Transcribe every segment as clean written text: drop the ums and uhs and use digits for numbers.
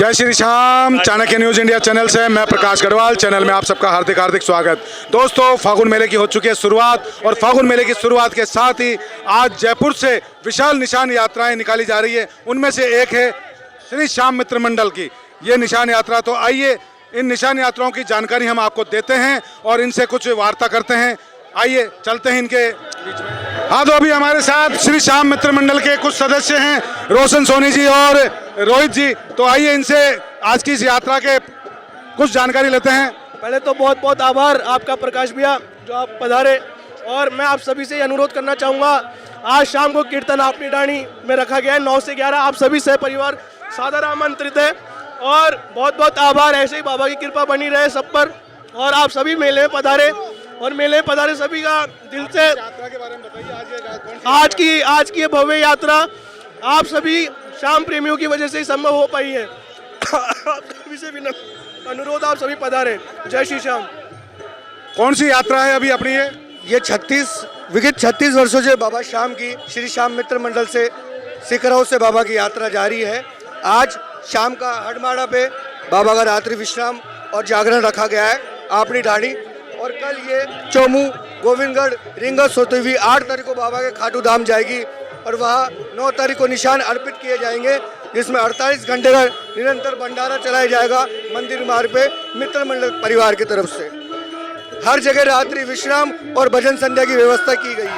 जय Shri Shyam. Chanakya news India channel से मैं प्रकाश गढ़वाल। चैनल में आप सबका हार्दिक हार्दिक स्वागत। दोस्तों, फागुन मेले की हो चुकी है शुरुआत और फागुन मेले की शुरुआत के साथ ही आज जयपुर से विशाल निशान यात्राएं निकाली जा रही है। उनमें से एक है श्री श्याम मित्र मंडल की ये निशान यात्रा। तो आइए इन निशान यात्राओं की जानकारी हम आपको देते हैं और इनसे कुछ वार्ता करते हैं। आइए चलते हैं इनके बीच में। हाँ, तो अभी हमारे साथ श्री श्याम मित्र मंडल के कुछ सदस्य हैं, रोशन सोनी जी और रोहित जी। तो आइए इनसे आज की इस यात्रा के कुछ जानकारी लेते हैं। पहले तो बहुत बहुत आभार आपका प्रकाश भैया जो आप पधारे, और मैं आप सभी से अनुरोध करना चाहूँगा, आज शाम को कीर्तन आपनी डाणी में रखा गया है 9 से 11। आप सभी सह परिवार सादर आमंत्रित है और बहुत बहुत आभार। ऐसे ही बाबा की कृपा बनी रहे सब पर, और आप सभी मेले में पधारे और मेले में पधारे सभी का दिल से। यात्रा के बारे में बताइए, आज की ये भव्य यात्रा आप सभी शाम प्रेमियों की वजह से ही संभव हो पाई है। आप सभी से अनुरोध, आप सभी पधारे। जय श्री श्याम। कौन सी यात्रा है अभी अपनी ये 36 वर्षों से बाबा श्याम की श्री श्याम मित्र मंडल से सिकरऊ से बाबा की यात्रा जारी है। आज शाम का हडमाड़ा पे बाबा का रात्रि विश्राम और जागरण रखा गया है आपनी ढाणी, और कल ये चोमू गोविंदगढ़ रिंगस होते हुए 8 तारीख को बाबा के खाटू धाम जाएगी और वहाँ 9 तारीख को निशान अर्पित किए जाएंगे, जिसमें 48 घंटे का निरंतर भंडारा चलाया जाएगा मंदिर मार्ग पे मित्र मंडल परिवार की तरफ से। हर जगह रात्रि विश्राम और भजन संध्या की व्यवस्था की गई है।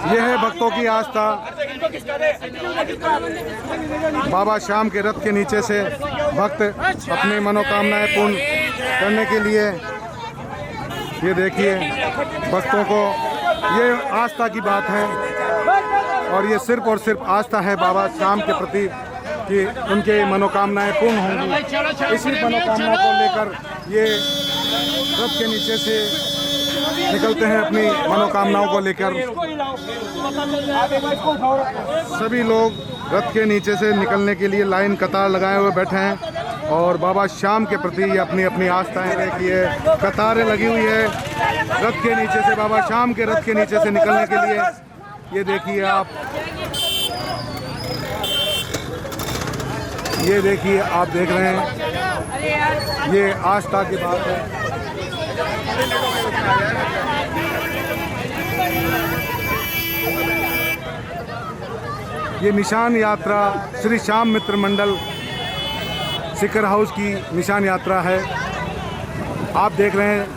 ये है भक्तों की आस्था। बाबा श्याम के रथ के नीचे से भक्त अपनी मनोकामनाएं पूर्ण करने के लिए, ये देखिए भक्तों को, ये आस्था की बात है और ये सिर्फ और सिर्फ आस्था है बाबा श्याम के प्रति कि उनके मनोकामनाएं पूर्ण होंगी। इसी मनोकामना को लेकर ये रथ के नीचे से निकलते हैं अपनी मनोकामनाओं को लेकर। सभी लोग रथ के नीचे से निकलने के लिए लाइन कतार लगाए हुए बैठे हैं और बाबा श्याम के प्रति ये अपनी अपनी आस्थाएं देखिए, कतारें लगी हुई है रथ के नीचे से, बाबा श्याम के रथ के नीचे से निकलने के लिए। ये देखिए आप, ये देखिए आप देख रहे हैं, ये आस्था की बात है। ये निशान यात्रा श्री श्याम मित्र मंडल सिकर हाउस की निशान यात्रा है, आप देख रहे हैं।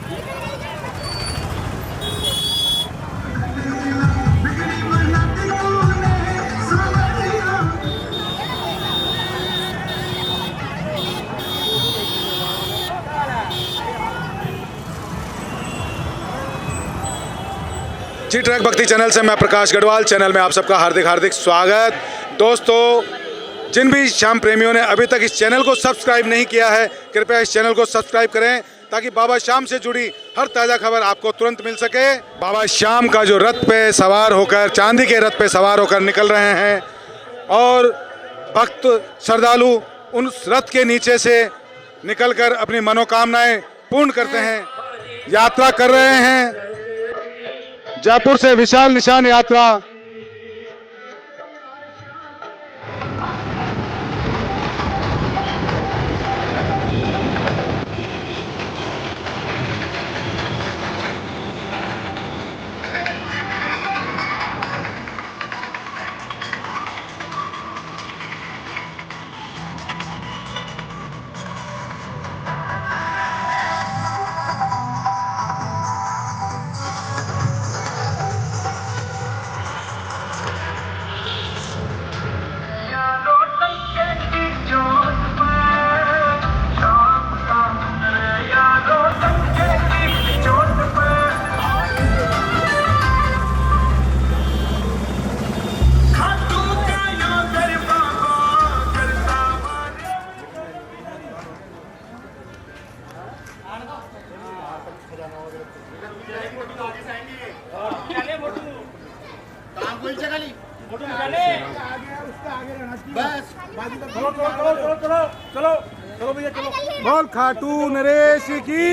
जी ट्रैक भक्ति चैनल से मैं प्रकाश गढ़वाल। चैनल में आप सबका हार्दिक हार्दिक स्वागत। दोस्तों, जिन भी श्याम प्रेमियों ने अभी तक इस चैनल को सब्सक्राइब नहीं किया है, कृपया इस चैनल को सब्सक्राइब करें ताकि बाबा श्याम से जुड़ी हर ताज़ा खबर आपको तुरंत मिल सके। बाबा श्याम का जो रथ पे सवार होकर, चांदी के रथ पे सवार होकर निकल रहे हैं और भक्त श्रद्धालु उन रथ के नीचे से निकलकर अपनी मनोकामनाएं पूर्ण करते हैं, यात्रा कर रहे हैं। जयपुर से विशाल निशान यात्रा। बोल खाटू नरेश की।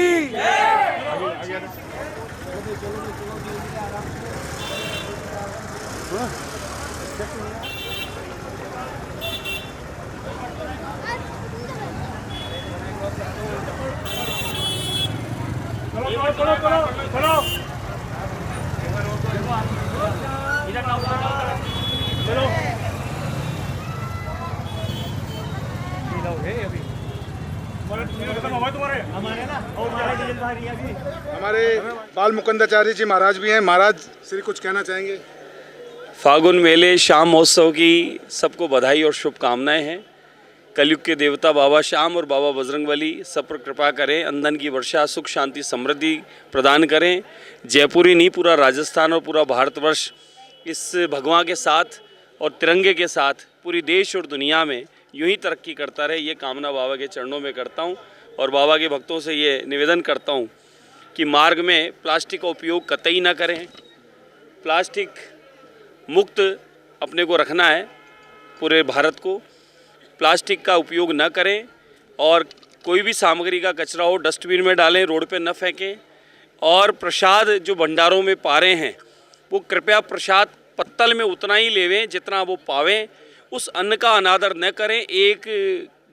हमारे बाल मुकुंदाचार्य जी महाराज भी हैं। महाराज श्री कुछ कहना चाहेंगे? फागुन मेले शाम महोत्सव की सबको बधाई और शुभकामनाएं हैं। कलयुग के देवता बाबा श्याम और बाबा बजरंगबली सब पर कृपा करें, अंधन की वर्षा, सुख शांति समृद्धि प्रदान करें। जयपुर ही नहीं, पूरा राजस्थान और पूरा भारतवर्ष इस भगवान के साथ और तिरंगे के साथ पूरी देश और दुनिया में यूं ही तरक्की करता रहे, ये कामना बाबा के चरणों में करता हूं। और बाबा के भक्तों से ये निवेदन करता हूं कि मार्ग में प्लास्टिक का उपयोग कतई ना करें। प्लास्टिक मुक्त अपने को रखना है, पूरे भारत को प्लास्टिक का उपयोग न करें। और कोई भी सामग्री का कचरा हो डस्टबिन में डालें, रोड पे न फेंकें। और प्रसाद जो भंडारों में पा रहे हैं वो कृपया प्रसाद पत्तल में उतना ही लेवें जितना वो पावें। उस अन्न का अनादर न करें, एक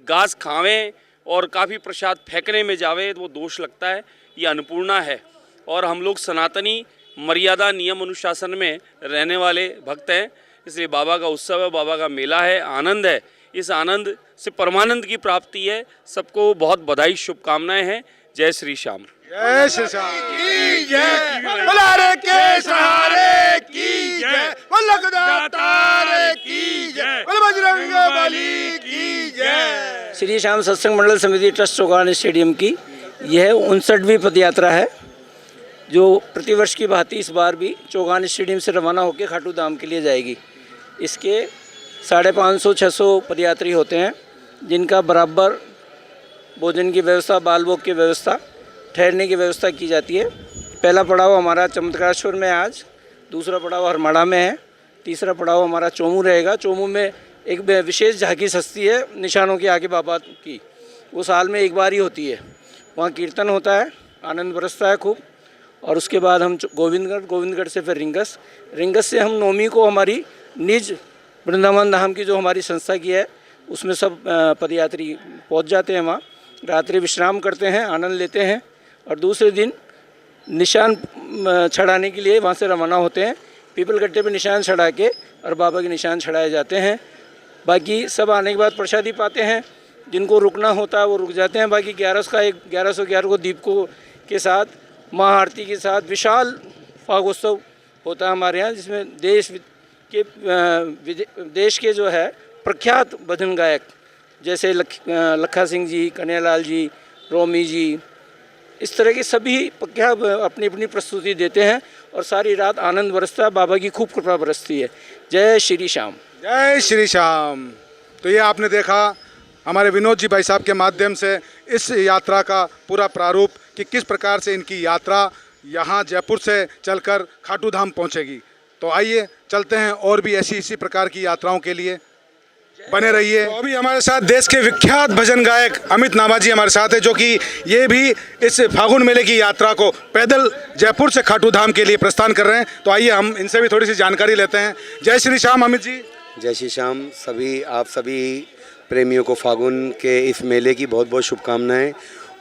घास खावें और काफ़ी प्रसाद फेंकने में जावे तो वो दोष लगता है, ये अन्नपूर्णा है। और हम लोग सनातनी मर्यादा नियम अनुशासन में रहने वाले भक्त हैं, इसलिए बाबा का उत्सव है, बाबा का मेला है, आनंद है। इस आनंद से परमानंद की प्राप्ति है। सबको बहुत बधाई शुभकामनाएं हैं। जय श्री श्याम। जय श्री श्याम की जय, बुलारे के सहारे की जय, दातार की जय, बजरंगबली की जय। श्री श्याम सत्संग मंडल समिति ट्रस्ट चौगान स्टेडियम की यह 59वीं पदयात्रा है, जो प्रतिवर्ष की भांति इस बार भी चौगान स्टेडियम से रवाना होकर खाटू धाम के लिए जाएगी। इसके 550-600 पदयात्री होते हैं, जिनका बराबर भोजन की व्यवस्था, बाल भोग की व्यवस्था, ठहरने की व्यवस्था की जाती है। पहला पड़ाव हमारा चमत्कारेश्वर में आज, दूसरा पड़ाव हरमाड़ा में है, तीसरा पड़ाव हमारा चोमू रहेगा। चोमू में एक विशेष झांकी सस्ती है निशानों के आगे बाबा की, वो साल में एक बार ही होती है। वहाँ कीर्तन होता है, आनंद बरसता है खूब। और उसके बाद हम गोविंदगढ़ से फिर रिंगस से हम नौमी को हमारी निज वृंदावन धाम की जो हमारी संस्था की है उसमें सब पदयात्री पहुँच जाते हैं। वहाँ रात्रि विश्राम करते हैं, आनंद लेते हैं और दूसरे दिन निशान चढ़ाने के लिए वहाँ से रवाना होते हैं। पीपल गट्टे पे निशान चढ़ा के और बाबा के निशान चढ़ाए जाते हैं। बाकी सब आने के बाद प्रसादी पाते हैं, जिनको रुकना होता है वो रुक जाते हैं। बाकी 1111 को दीपकों के साथ, महाआरती के साथ विशाल फागोत्सव होता है हमारे यहाँ, जिसमें देश के जो है प्रख्यात भजन गायक जैसे लखा सिंह जी, कन्हैयालाल जी, रोमी जी, इस तरह के सभी प्रख्यात अपनी अपनी प्रस्तुति देते हैं और सारी रात आनंद बरसता है, बाबा की खूब कृपा बरसती है। जय श्री श्याम। जय श्री श्याम। तो ये आपने देखा हमारे विनोद जी भाई साहब के माध्यम से इस यात्रा का पूरा प्रारूप कि किस प्रकार से इनकी यात्रा यहाँ जयपुर से चलकर खाटू धाम पहुँचेगी। तो आइए चलते हैं और भी ऐसी इसी प्रकार की यात्राओं के लिए बने रहिए। तो अभी हमारे साथ देश के विख्यात भजन गायक अमित नामा जी हमारे साथ है, जो कि ये भी इस फागुन मेले की यात्रा को पैदल जयपुर से खाटू धाम के लिए प्रस्थान कर रहे हैं। तो आइए हम इनसे भी थोड़ी सी जानकारी लेते हैं। जय श्री श्याम अमित जी। जय श्री श्याम। आप सभी प्रेमियों को फागुन के इस मेले की बहुत बहुत शुभकामनाएं।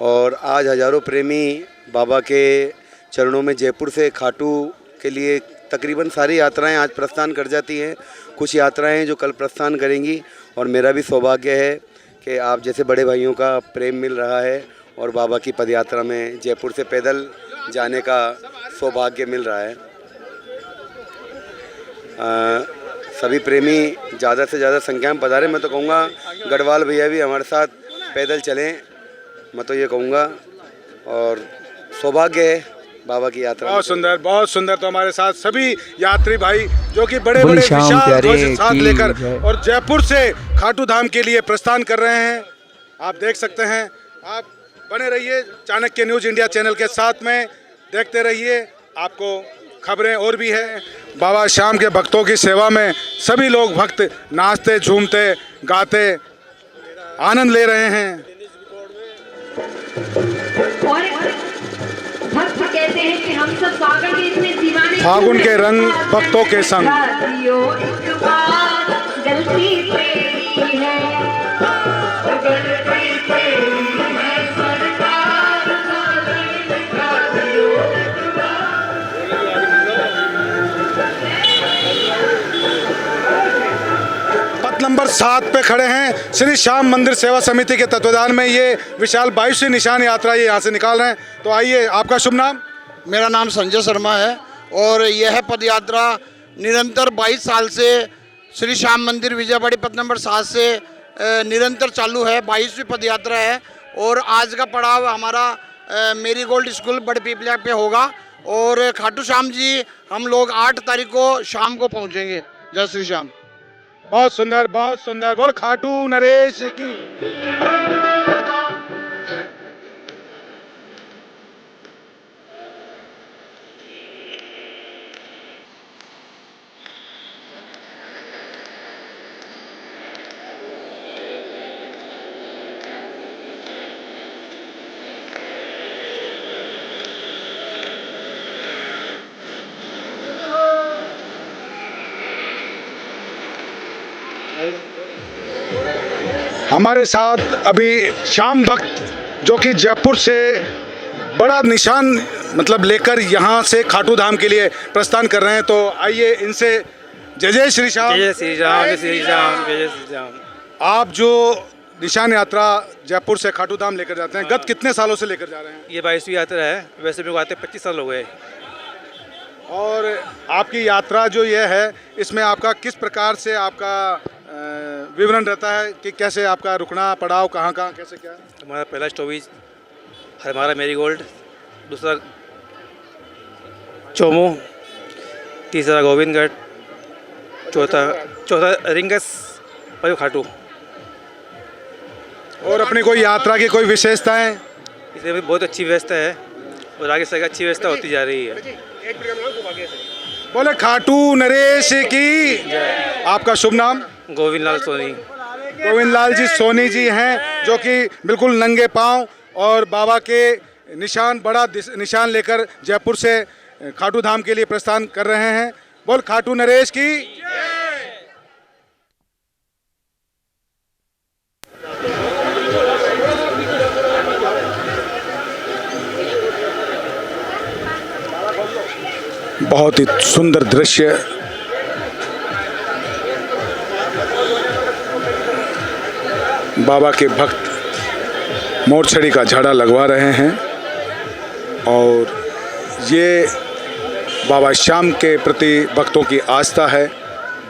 और आज हज़ारों प्रेमी बाबा के चरणों में जयपुर से खाटू के लिए तकरीबन सारी यात्राएं आज प्रस्थान कर जाती हैं। कुछ यात्राएं जो कल प्रस्थान करेंगी और मेरा भी सौभाग्य है कि आप जैसे बड़े भाइयों का प्रेम मिल रहा है और बाबा की पदयात्रा में जयपुर से पैदल जाने का सौभाग्य मिल रहा है। सभी प्रेमी ज़्यादा से ज़्यादा संख्या में पधारें। मैं तो कहूँगा गढ़वाल भैया भी हमारे साथ पैदल चलें, मैं तो ये कहूँगा। और सौभाग्य है बाबा की यात्रा। बहुत सुंदर, बहुत सुंदर। तो हमारे साथ सभी यात्री भाई जो कि बड़े बड़े विशाल ध्वज साथ लेकर और जयपुर से खाटू धाम के लिए प्रस्थान कर रहे हैं। आप देख सकते हैं। आप बने रहिए चाणक्य न्यूज़ इंडिया चैनल के साथ में, देखते रहिए, आपको खबरें और भी हैं बाबा श्याम के भक्तों की सेवा में सभी लोग भक्त नाचते झूमते गाते आनंद ले रहे हैं। और भक्त कहते हैं कि हम सब पागल के इतने दीवाने फागुन के रंग भक्तों के संग। गलती तेरी है, गलती तेरी है सरकार, पथ नंबर 7 पे खड़े हैं। श्री श्याम मंदिर सेवा समिति के तत्वाधान में ये विशाल 22वीं निशान यात्रा ये यहाँ से निकाल रहे हैं। तो आइए, आपका शुभ नाम? मेरा नाम संजय शर्मा है और यह पद यात्रा निरंतर 22 साल से श्री श्याम मंदिर विजयवाड़ी पथ नंबर 7 से निरंतर चालू है। 22वीं पद यात्रा है और आज का पड़ाव हमारा मेरी गोल्ड स्कूल बड़े पीपलिया पे होगा और खाटू श्याम जी हम लोग 8 तारीख को शाम को पहुंचेंगे। जय श्री श्याम। बहुत सुंदर, बहुत सुंदर। बोल खाटू नरेश की। हमारे साथ अभी श्याम भक्त जो कि जयपुर से बड़ा निशान मतलब लेकर यहाँ से खाटू धाम के लिए प्रस्थान कर रहे हैं। तो आइए इनसे जय जय श्री श्याम। जय श्री राम, जय श्री राम, जय श्री राम। आप जो निशान यात्रा जयपुर से खाटू धाम लेकर जाते हैं, गत कितने सालों से लेकर जा रहे हैं? ये 22वीं यात्रा है। वैसे मेरे को आते 25 साल हो गए। और आपकी यात्रा जो ये है इसमें आपका किस प्रकार से आपका विवरण रहता है कि कैसे आपका रुकना पड़ाव कहाँ कहाँ कैसे क्या? हमारा पहला स्टॉपेज हमारा मेरी गोल्ड, दूसरा चोमू, तीसरा गोविंदगढ़, चौथा रिंगस और खाटू। और अपनी कोई यात्रा की कोई विशेषताएं? इसमें भी बहुत अच्छी व्यवस्था है और आगे से अच्छी व्यवस्था होती जा रही है। बोले खाटू नरेश की। आपका शुभ नाम? गोविंद लाल सोनी। गोविंद लाल जी सोनी जी हैं जो कि बिल्कुल नंगे पांव और बाबा के निशान बड़ा निशान लेकर जयपुर से खाटू धाम के लिए प्रस्थान कर रहे हैं। बोल खाटू नरेश की। बहुत ही सुंदर दृश्य। बाबा के भक्त मोरछड़ी का झाड़ा लगवा रहे हैं और ये बाबा श्याम के प्रति भक्तों की आस्था है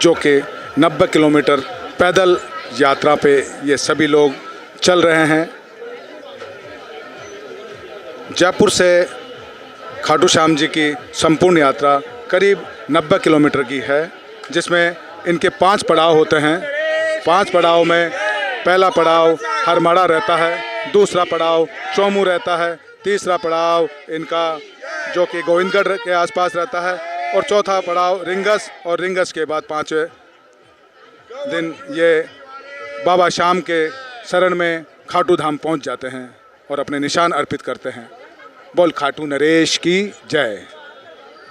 जो कि 90 किलोमीटर पैदल यात्रा पे ये सभी लोग चल रहे हैं। जयपुर से खाटू श्याम जी की संपूर्ण यात्रा करीब 90 किलोमीटर की है जिसमें इनके 5 पड़ाव होते हैं। 5 पड़ाव में पहला पड़ाव हरमाड़ा रहता है, दूसरा पड़ाव चोमू रहता है, तीसरा पड़ाव इनका जो कि गोविंदगढ़ के आसपास रहता है और चौथा पड़ाव रिंगस और रिंगस के बाद 5वें दिन ये बाबा श्याम के शरण में खाटू धाम पहुंच जाते हैं और अपने निशान अर्पित करते हैं। बोल खाटू नरेश की जय।